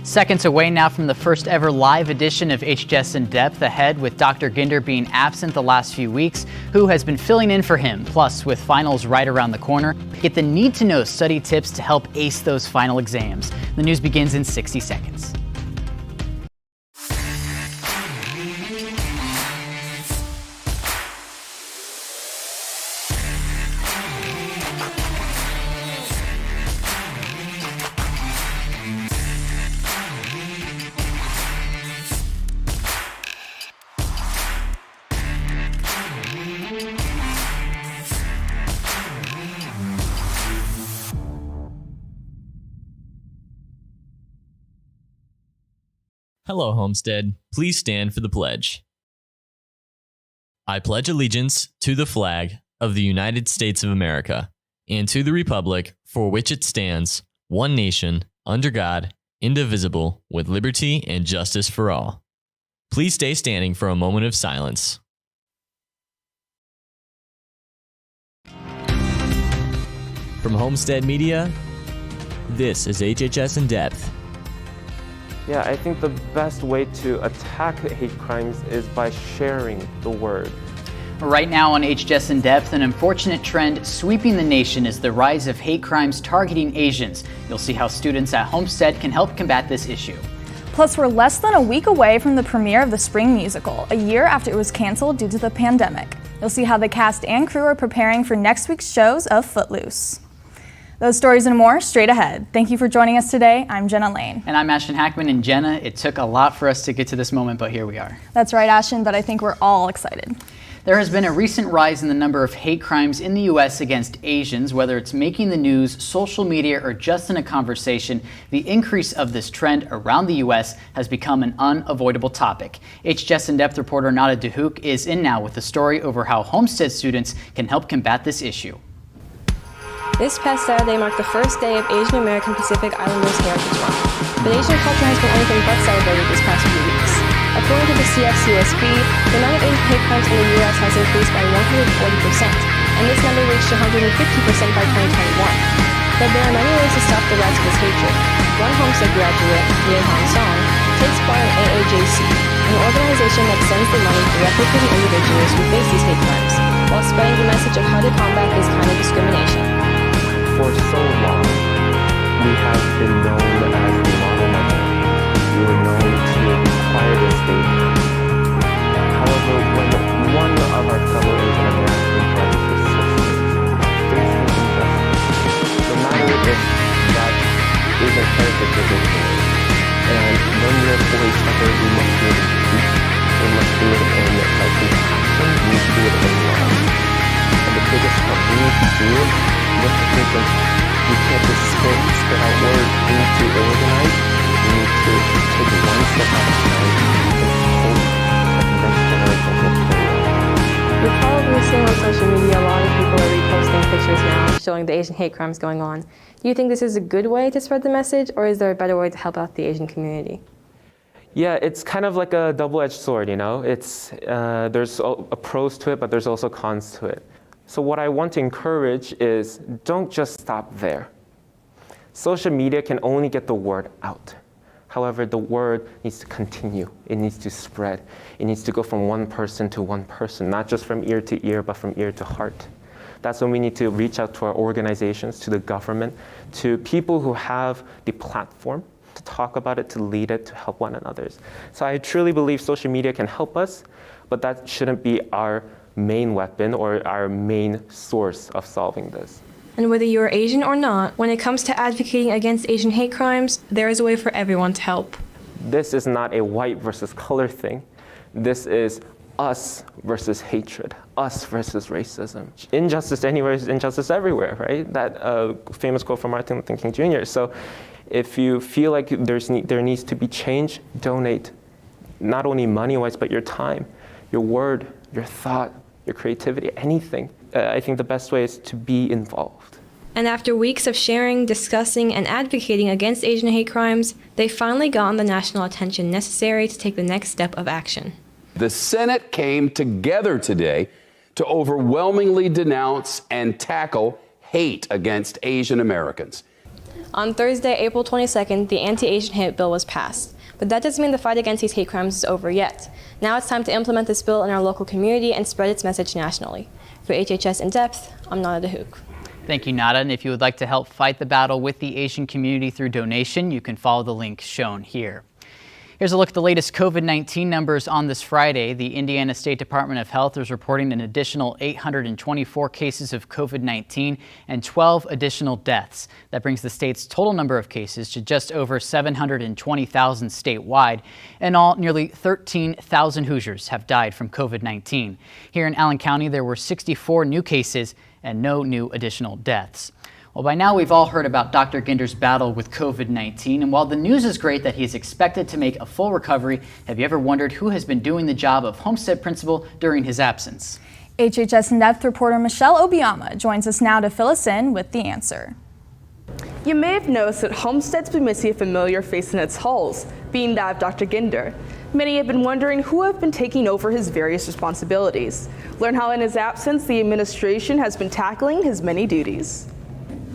Seconds away now from the first ever live edition of HHS In Depth, ahead with Dr. Ginder being absent the last few weeks. Who has been filling in for him? Plus, with finals right around the corner, get the need-to-know study tips to help ace those final exams. The news begins in 60 seconds. Hello, Homestead. Please stand for the pledge. I pledge allegiance to the flag of the United States of America and to the republic for which it stands, one nation, under God, indivisible, with liberty and justice for all. Please stay standing for a moment of silence. From Homestead Media, this is HHS In Depth. Yeah, I think the best way to attack hate crimes is by sharing the word. Right now on HHS In Depth, an unfortunate trend sweeping the nation is the rise of hate crimes targeting Asians. You'll see how students at Homestead can help combat this issue. Plus, we're less than a week away from the premiere of the spring musical, a year after it was canceled due to the pandemic. You'll see how the cast and crew are preparing for next week's shows of Footloose. Those stories and more straight ahead. Thank you for joining us today. I'm Jenna Lane. And I'm Ashton Hackman. And Jenna, it took a lot for us to get to this moment, but here we are. That's right, Ashton, but I think we're all excited. There has been a recent rise in the number of hate crimes in the U.S. against Asians, whether it's making the news, social media, or just in a conversation. The increase of this trend around the U.S. has become an unavoidable topic. HHS In Depth reporter Nada Duhouk is in now with a story over how Homestead students can help combat this issue. This past Saturday marked the first day of Asian American Pacific Islanders Heritage Month, but Asian culture has been anything but celebrated this past few weeks. According to the CFCSB, the amount of Asian hate crimes in the U.S. has increased by 140%, and this number reached 150% by 2021. But there are many ways to stop the rise of this hatred. One Homestead graduate, Yehan Song, takes part in AAJC, an organization that sends the money directly to the individuals who face these hate crimes, while spreading the message of how to combat this kind of discrimination. For so long, we have been known as the model mother. We were known to require this statement. However, when one of our fellow Asian American brothers or sisters faces injustice, no matter if that is a heritage or different, and when we are for each other, we must do it in truth. We must do it in compassion. We need to do it in love. And the biggest step we need to do with the thinking, we can't just spit out words. We need to organize. We need to take one step at a time and hope that the next generation will carry on. You're probably seeing on social media a lot of people are reposting pictures now showing the Asian hate crimes going on. Do you think this is a good way to spread the message, or is there a better way to help out the Asian community? Yeah, it's kind of like a double-edged sword, you know? It's there's a pros to it, but there's also cons to it. So what I want to encourage is don't just stop there. Social media can only get the word out. However, the word needs to continue. It needs to spread. It needs to go from one person to one person, not just from ear to ear, but from ear to heart. That's when we need to reach out to our organizations, to the government, to people who have the platform to talk about it, to lead it, to help one another. So I truly believe social media can help us, but that shouldn't be our main weapon or our main source of solving this. And whether you're Asian or not, when it comes to advocating against Asian hate crimes, there is a way for everyone to help. This is not a white versus color thing. This is us versus hatred, us versus racism. Injustice anywhere is injustice everywhere, right? That famous quote from Martin Luther King Jr. So if you feel like there needs to be change, donate. Not only money-wise, but your time, your word, your thought, your creativity, anything. I think the best way is to be involved. And after weeks of sharing, discussing, and advocating against Asian hate crimes, they finally got the national attention necessary to take the next step of action. The Senate came together today to overwhelmingly denounce and tackle hate against Asian Americans. On Thursday, April 22nd, the anti-Asian hate bill was passed. But that doesn't mean the fight against these hate crimes is over yet. Now it's time to implement this bill in our local community and spread its message nationally. For HHS In Depth, I'm Nada Dahouk. Thank you, Nada. And if you would like to help fight the battle with the Asian community through donation, you can follow the link shown here. Here's a look at the latest COVID-19 numbers on this Friday. The Indiana State Department of Health is reporting an additional 824 cases of COVID-19 and 12 additional deaths. That brings the state's total number of cases to just over 720,000 statewide. In all, nearly 13,000 Hoosiers have died from COVID-19. Here in Allen County, there were 64 new cases and no new additional deaths. Well, by now we've all heard about Dr. Ginder's battle with COVID-19, and while the news is great that he is expected to make a full recovery, have you ever wondered who has been doing the job of Homestead principal during his absence? HHS In Depth reporter Michelle Obiama joins us now to fill us in with the answer. You may have noticed that Homestead's been missing a familiar face in its halls, being that of Dr. Ginder. Many have been wondering who have been taking over his various responsibilities. Learn how in his absence the administration has been tackling his many duties.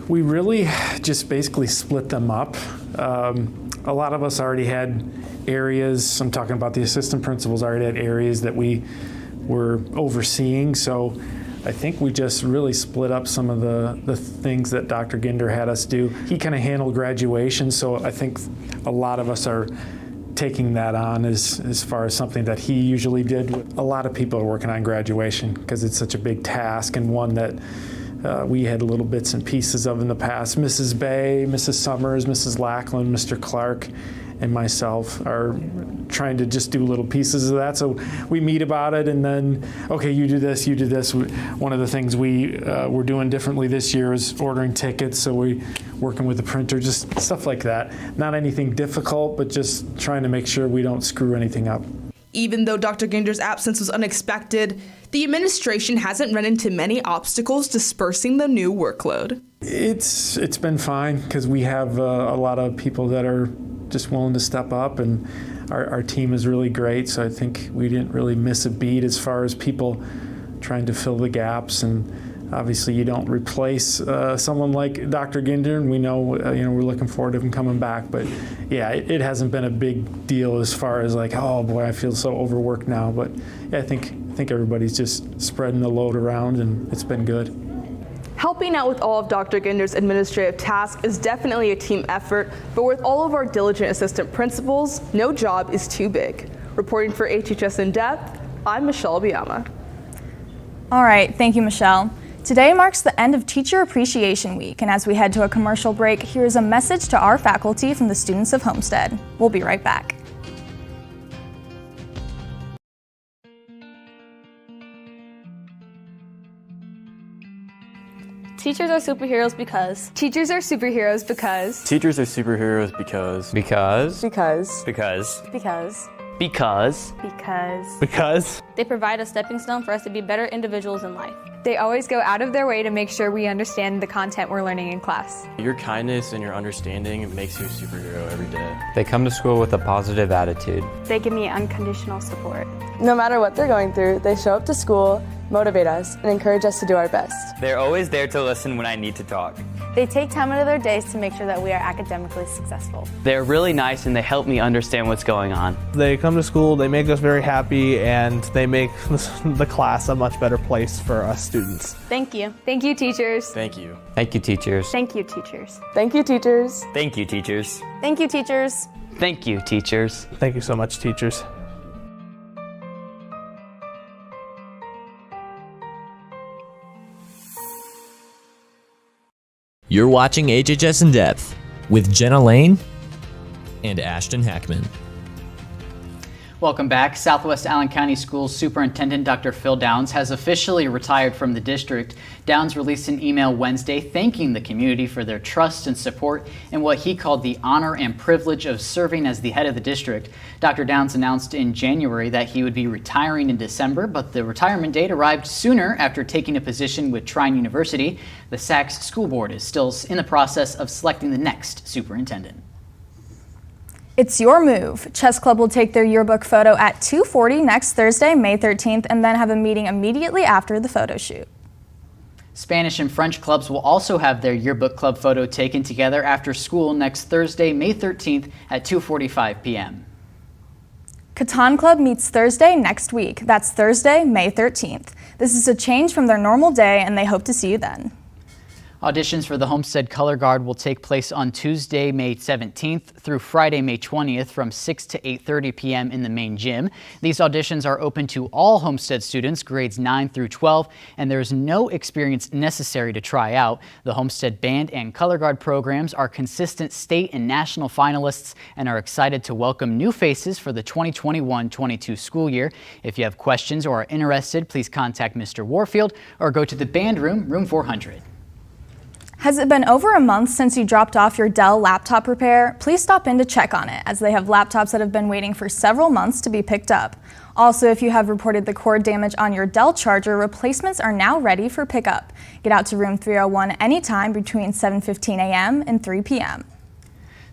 We really just basically split them up. A lot of us already had areas, I'm talking about the assistant principals, already had areas that we were overseeing. So I think we just really split up some of the things that Dr. Ginder had us do. He kind of handled graduation, so I think a lot of us are taking that on as far as something that he usually did. A lot of people are working on graduation because it's such a big task and one that we had little bits and pieces of in the past. Mrs. Bay, Mrs. Summers, Mrs. Lackland, Mr. Clark, and myself are trying to just do little pieces of that. So we meet about it and then, okay, you do this, you do this. One of the things we're doing differently this year is ordering tickets. So we're working with the printer, just stuff like that. Not anything difficult, but just trying to make sure we don't screw anything up. Even though Dr. Ginder's absence was unexpected, the administration hasn't run into many obstacles dispersing the new workload. It's been fine because we have a lot of people that are just willing to step up, and our team is really great. So I think we didn't really miss a beat as far as people trying to fill the gaps. And obviously, you don't replace someone like Dr. Ginder, and we know we're looking forward to him coming back. But yeah, it hasn't been a big deal as far as like, oh boy, I feel so overworked now. But yeah, I think everybody's just spreading the load around, and it's been good. Helping out with all of Dr. Ginder's administrative tasks is definitely a team effort, but with all of our diligent assistant principals, no job is too big. Reporting for HHS In Depth, I'm Michelle Obiama. All right, thank you, Michelle. Today marks the end of Teacher Appreciation Week, and as we head to a commercial break, here's a message to our faculty from the students of Homestead. We'll be right back. Teachers are superheroes because. Teachers are superheroes because. Teachers are superheroes because. Because. They provide a stepping stone for us to be better individuals in life. They always go out of their way to make sure we understand the content we're learning in class. Your kindness and your understanding makes you a superhero every day. They come to school with a positive attitude. They give me unconditional support. No matter what they're going through, they show up to school, motivate us, and encourage us to do our best. They're always there to listen when I need to talk. They take time out of their days to make sure that we are academically successful. They're really nice and they help me understand what's going on. They come to school, they make us very happy, and they make the class a much better place for us students. Thank you. Thank you, teachers. Thank you. Thank you, teachers. Thank you, teachers. Thank you, teachers. Thank you, teachers. Thank you, teachers. Thank you, teachers. Thank you so much, teachers. You're watching HHS In Depth with Jenna Lane and Ashton Hackman. Welcome back. Southwest Allen County Schools Superintendent Dr. Phil Downs has officially retired from the district. Downs released an email Wednesday thanking the community for their trust and support in what he called the honor and privilege of serving as the head of the district. Dr. Downs announced in January that he would be retiring in December, but the retirement date arrived sooner after taking a position with Trine University. The SACS School Board is still in the process of selecting the next superintendent. It's your move. Chess Club will take their yearbook photo at 2:40 next Thursday, May 13th, and then have a meeting immediately after the photo shoot. Spanish and French clubs will also have their yearbook club photo taken together after school next Thursday, May 13th at 2:45 p.m. Catan Club meets Thursday next week. That's Thursday, May 13th. This is a change from their normal day, and they hope to see you then. Auditions for the Homestead Color Guard will take place on Tuesday, May 17th through Friday, May 20th from 6 to 8:30 p.m. in the main gym. These auditions are open to all Homestead students, grades 9 through 12, and there is no experience necessary to try out. The Homestead Band and Color Guard programs are consistent state and national finalists and are excited to welcome new faces for the 2021-22 school year. If you have questions or are interested, please contact Mr. Warfield or go to the band room, room 400. Has it been over a month since you dropped off your Dell laptop repair? Please stop in to check on it, as they have laptops that have been waiting for several months to be picked up. Also, if you have reported the cord damage on your Dell charger, replacements are now ready for pickup. Get out to room 301 anytime between 7:15 a.m. and 3 p.m.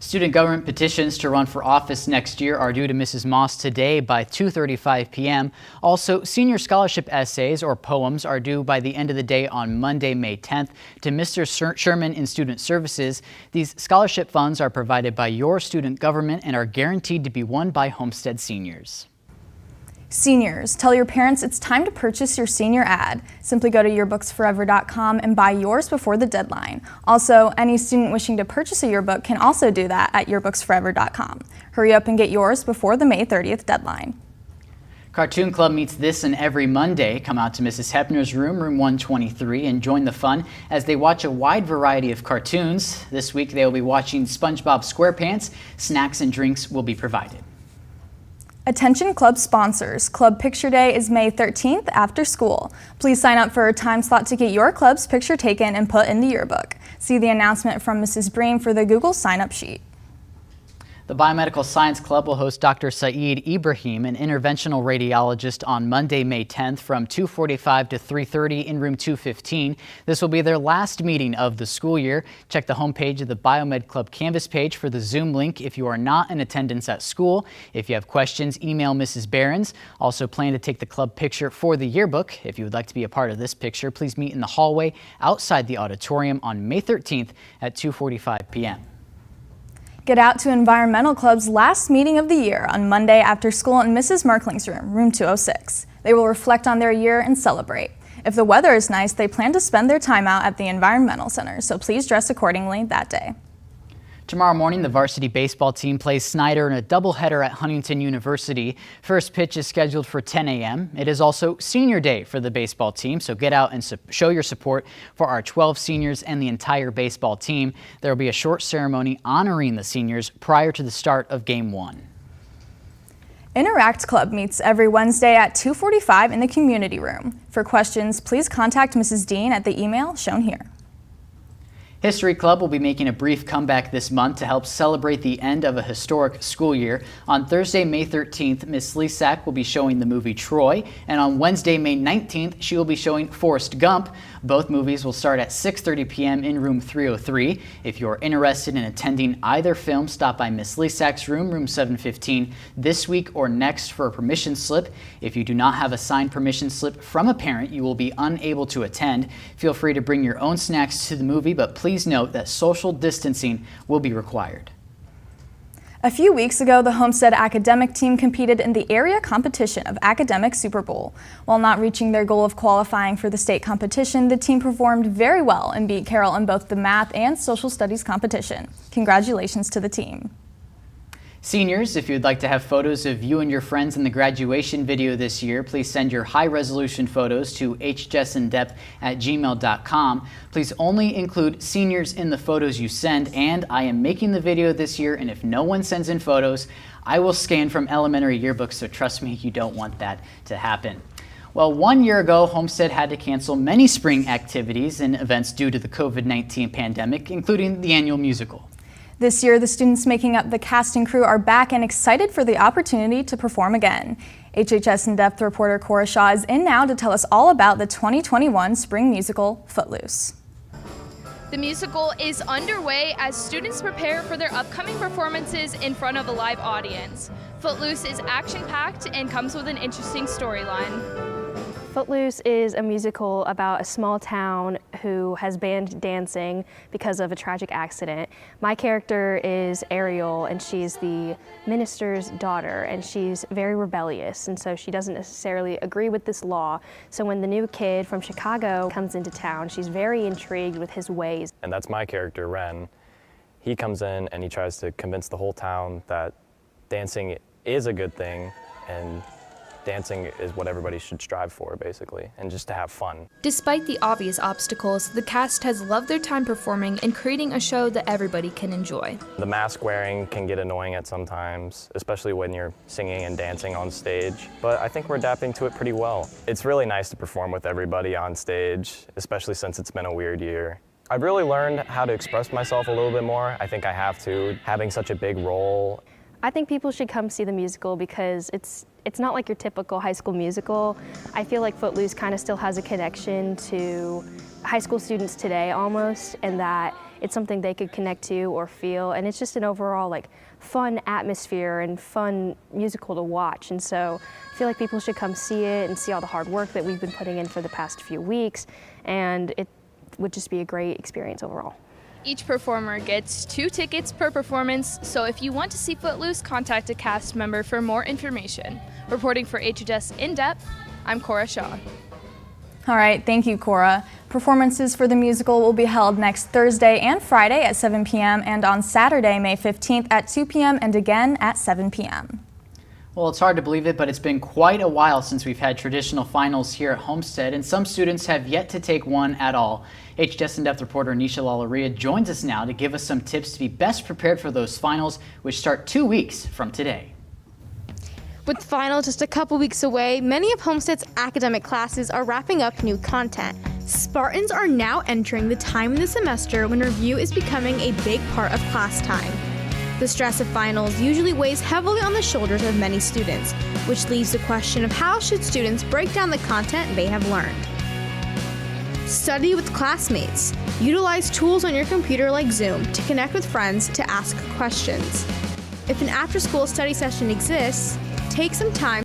Student government petitions to run for office next year are due to Mrs. Moss today by 2:35 p.m. Also, senior scholarship essays or poems are due by the end of the day on Monday, May 10th to Mr. Sherman in Student Services. These scholarship funds are provided by your student government and are guaranteed to be won by Homestead seniors. Seniors, tell your parents it's time to purchase your senior ad. Simply go to yearbooksforever.com and buy yours before the deadline. Also, any student wishing to purchase a yearbook can also do that at yearbooksforever.com. Hurry up and get yours before the May 30th deadline. Cartoon Club meets this and every Monday. Come out to Mrs. Hepner's room, room 123, and join the fun as they watch a wide variety of cartoons. This week they will be watching SpongeBob SquarePants. Snacks and drinks will be provided. Attention club sponsors. Club Picture Day is May 13th after school. Please sign up for a time slot to get your club's picture taken and put in the yearbook. See the announcement from Mrs. Breen for the Google sign-up sheet. The Biomedical Science Club will host Dr. Saeed Ibrahim, an interventional radiologist, on Monday, May 10th from 2:45 to 3:30 in room 215. This will be their last meeting of the school year. Check the homepage of the Biomed Club Canvas page for the Zoom link if you are not in attendance at school. If you have questions, email Mrs. Behrens. Also plan to take the club picture for the yearbook. If you would like to be a part of this picture, please meet in the hallway outside the auditorium on May 13th at 2:45 p.m. Get out to Environmental Club's last meeting of the year on Monday after school in Mrs. Merkling's room, room 206. They will reflect on their year and celebrate. If the weather is nice, they plan to spend their time out at the Environmental Center, so please dress accordingly that day. Tomorrow morning, the varsity baseball team plays Snyder in a doubleheader at Huntington University. First pitch is scheduled for 10 a.m. It is also senior day for the baseball team, so get out and show your support for our 12 seniors and the entire baseball team. There will be a short ceremony honoring the seniors prior to the start of Game 1. Interact Club meets every Wednesday at 2:45 in the community room. For questions, please contact Mrs. Dean at the email shown here. History Club will be making a brief comeback this month to help celebrate the end of a historic school year. On Thursday, May 13th, Miss Lisak will be showing the movie Troy, and on Wednesday, May 19th, she will be showing Forrest Gump. Both movies will start at 6:30 p.m. in room 303. If you're interested in attending either film, stop by Miss Lisak's room, room 715, this week or next for a permission slip. If you do not have a signed permission slip from a parent, you will be unable to attend. Feel free to bring your own snacks to the movie, but please note that social distancing will be required. A few weeks ago, the Homestead academic team competed in the area competition of Academic Super Bowl. While not reaching their goal of qualifying for the state competition, the team performed very well and beat Carroll in both the math and social studies competition. Congratulations to the team. Seniors, if you'd like to have photos of you and your friends in the graduation video this year, please send your high-resolution photos to hhsindepth@gmail.com. Please only include seniors in the photos you send, and I am making the video this year, and if no one sends in photos, I will scan from elementary yearbooks, so trust me, you don't want that to happen. Well, 1 year ago, Homestead had to cancel many spring activities and events due to the COVID-19 pandemic, including the annual musical. This year, the students making up the cast and crew are back and excited for the opportunity to perform again. HHS In Depth reporter Cora Shaw is in now to tell us all about the 2021 spring musical, Footloose. The musical is underway as students prepare for their upcoming performances in front of a live audience. Footloose is action-packed and comes with an interesting storyline. Footloose is a musical about a small town who has banned dancing because of a tragic accident. My character is Ariel, and she's the minister's daughter, and she's very rebellious, and so she doesn't necessarily agree with this law. So when the new kid from Chicago comes into town, she's very intrigued with his ways. And that's my character, Ren. He comes in and he tries to convince the whole town that dancing is a good thing, and dancing is what everybody should strive for, basically, and just to have fun. Despite the obvious obstacles, the cast has loved their time performing and creating a show that everybody can enjoy. The mask wearing can get annoying at sometimes, especially when you're singing and dancing on stage, but I think we're adapting to it pretty well. It's really nice to perform with everybody on stage, especially since it's been a weird year. I've really learned how to express myself a little bit more. I think I have to, having such a big role. I think people should come see the musical because it's not like your typical high school musical. I feel like Footloose kind of still has a connection to high school students today almost, and that it's something they could connect to or feel, and it's just an overall like fun atmosphere and fun musical to watch. And so I feel like people should come see it and see all the hard work that we've been putting in for the past few weeks, and it would just be a great experience overall. Each performer gets 2 tickets per performance, so if you want to see Footloose, contact a cast member for more information. Reporting for HHS In Depth, I'm Cora Shaw. All right, thank you, Cora. Performances for the musical will be held next Thursday and Friday at 7 p.m. and on Saturday, May 15th at 2 p.m. and again at 7 p.m. Well, it's hard to believe it, but it's been quite a while since we've had traditional finals here at Homestead, and some students have yet to take one at all. HHS In Depth reporter Nisha Lalaria joins us now to give us some tips to be best prepared for those finals, which start 2 weeks from today. With finals just a couple weeks away, many of Homestead's academic classes are wrapping up new content. Spartans are now entering the time in the semester when review is becoming a big part of class time. The stress of finals usually weighs heavily on the shoulders of many students, which leaves the question of how should students break down the content they have learned. Study with classmates. Utilize tools on your computer like Zoom to connect with friends to ask questions. If an after-school study session exists, take some time.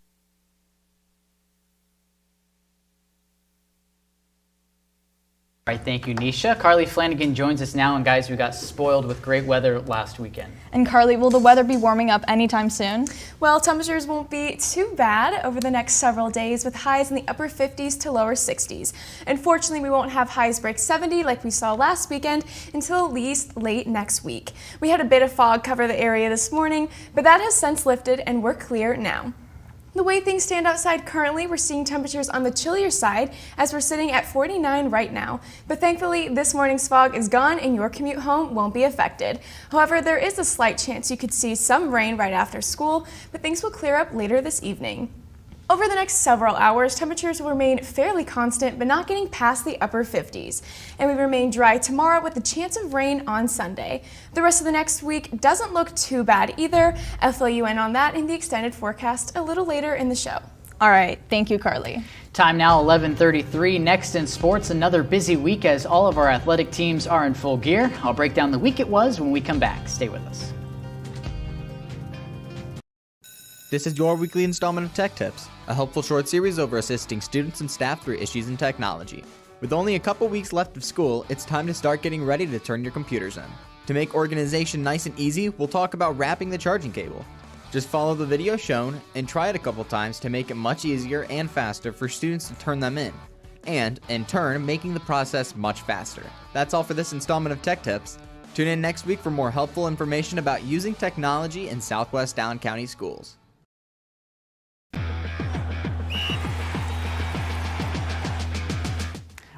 All right, thank you, Nisha. Carly Flanagan joins us now, and guys, we got spoiled with great weather last weekend. And Carly, will the weather be warming up anytime soon? Well, temperatures won't be too bad over the next several days, with highs in the upper 50s to lower 60s. Unfortunately, we won't have highs break 70 like we saw last weekend until at least late next week. We had a bit of fog cover the area this morning, but that has since lifted and we're clear now. The way things stand outside currently, we're seeing temperatures on the chillier side as we're sitting at 49 right now. But thankfully, this morning's fog is gone and your commute home won't be affected. However, there is a slight chance you could see some rain right after school, but things will clear up later this evening. Over the next several hours, temperatures will remain fairly constant, but not getting past the upper 50s. And we remain dry tomorrow with a chance of rain on Sunday. The rest of the next week doesn't look too bad either. I'll fill you in on that in the extended forecast a little later in the show. All right, thank you, Carly. Time now, 11:33. Next in sports, another busy week as all of our athletic teams are in full gear. I'll break down the week it was when we come back. Stay with us. This is your weekly installment of Tech Tips, a helpful short series over assisting students and staff through issues in technology. With only a couple weeks left of school, it's time to start getting ready to turn your computers in. To make organization nice and easy, we'll talk about wrapping the charging cable. Just follow the video shown and try it a couple times to make it much easier and faster for students to turn them in, and in turn, making the process much faster. That's all for this installment of Tech Tips. Tune in next week for more helpful information about using technology in Southwest Allen County schools.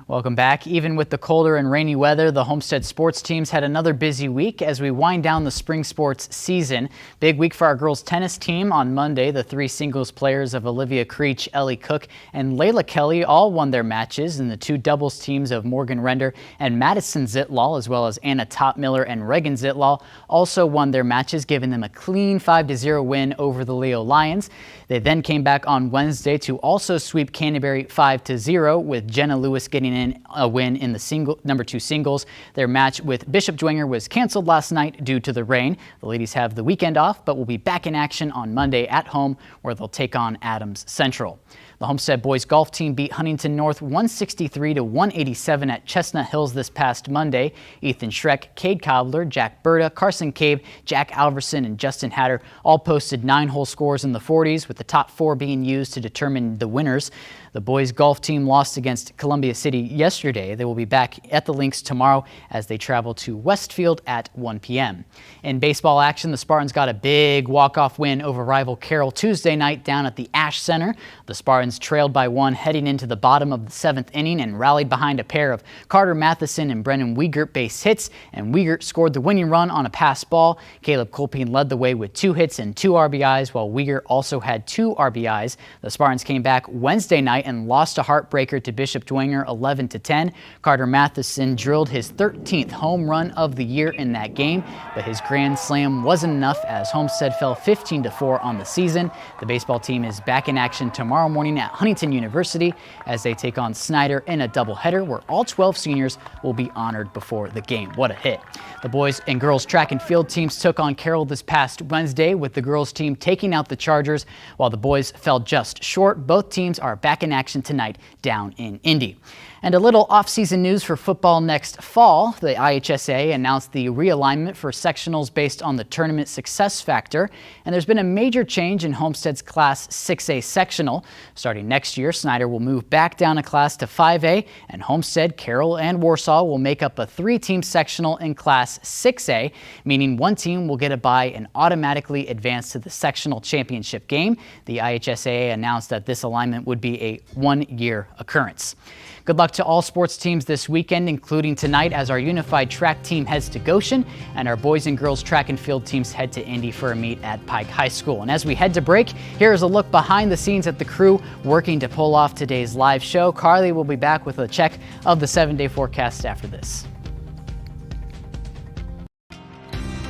Welcome back. Even with the colder and rainy weather, the Homestead sports teams had another busy week as we wind down the spring sports season. Big week for our girls tennis team. On Monday, the 3 singles players of Olivia Creech, Ellie Cook, and Layla Kelly all won their matches, and the 2 doubles teams of Morgan Render and Madison Zitlaw, as well as Anna Topmiller and Reagan Zitlaw, also won their matches, giving them a clean 5-0 win over the Leo Lions. They then came back on Wednesday to also sweep Canterbury 5-0, with Jenna Lewis getting in a win in the number 2 singles. Their match with Bishop Dwenger was canceled last night due to the rain. The ladies have the weekend off, but will be back in action on Monday at home, where they'll take on Adams Central. The Homestead boys golf team beat Huntington North 163 to 187 at Chestnut Hills this past Monday. Ethan Schreck, Cade Cobbler, Jack Berta, Carson Cabe, Jack Alverson, and Justin Hatter all posted 9-hole scores in the 40s, with the top 4 being used to determine the winners. The boys golf team lost against Columbia City yesterday. They will be back at the links tomorrow as they travel to Westfield at 1 p.m. In baseball action, the Spartans got a big walk-off win over rival Carroll Tuesday night down at the Ash Center. The Spartans trailed by 1 heading into the bottom of the 7th inning and rallied behind a pair of Carter Matheson and Brennan Wiegert base hits, and Wiegert scored the winning run on a pass ball. Caleb Colpine led the way with 2 hits and 2 RBIs, while Wiegert also had 2 RBIs. The Spartans came back Wednesday night and lost a heartbreaker to Bishop Dwenger 11-10. Carter Matheson drilled his 13th home run of the year in that game, but his grand slam wasn't enough as Homestead fell 15-4 on the season. The baseball team is back in action tomorrow morning at Huntington University as they take on Snyder in a doubleheader where all 12 seniors will be honored before the game. What a hit. The boys and girls track and field teams took on Carroll this past Wednesday, with the girls team taking out the Chargers while the boys fell just short. Both teams are back in action tonight down in Indy. And a little off-season news for football next fall. The IHSA announced the realignment for sectionals based on the tournament success factor, and there's been a major change in Homestead's Class 6A sectional. Starting next year, Snyder will move back down a class to 5A, and Homestead, Carroll, and Warsaw will make up a 3-team sectional in Class 6A, meaning one team will get a bye and automatically advance to the sectional championship game. The IHSA announced that this alignment would be a 1-year occurrence. Good luck to all sports teams this weekend, including tonight as our unified track team heads to Goshen and our boys and girls track and field teams head to Indy for a meet at Pike High School. And as we head to break, here is a look behind the scenes at the crew working to pull off today's live show. Carly will be back with a check of the 7-day forecast after this.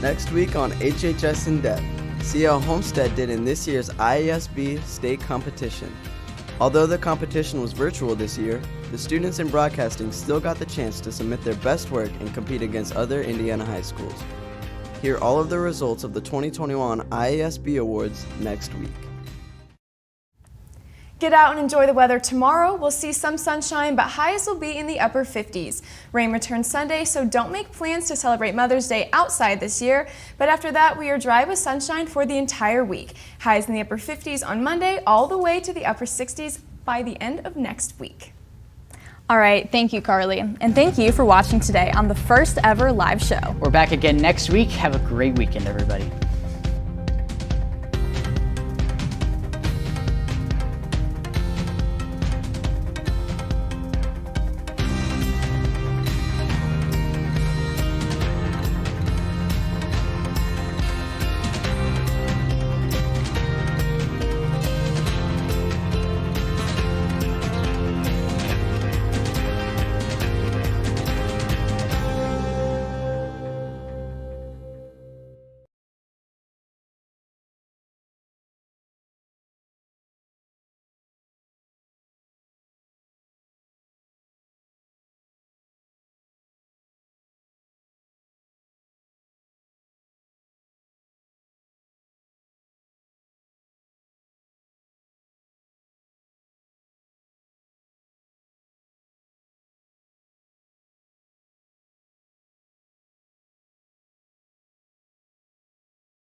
Next week on HHS In Depth, see how Homestead did in this year's IASB state competition. Although the competition was virtual this year, the students in broadcasting still got the chance to submit their best work and compete against other Indiana high schools. Hear all of the results of the 2021 IASB Awards next week. Get out and enjoy the weather tomorrow. We'll see some sunshine, but highs will be in the upper 50s. Rain returns Sunday, so don't make plans to celebrate Mother's Day outside this year. But after that, we are dry with sunshine for the entire week. Highs in the upper 50s on Monday, all the way to the upper 60s by the end of next week. All right, thank you, Carly. And thank you for watching today on the first ever live show. We're back again next week. Have a great weekend, everybody.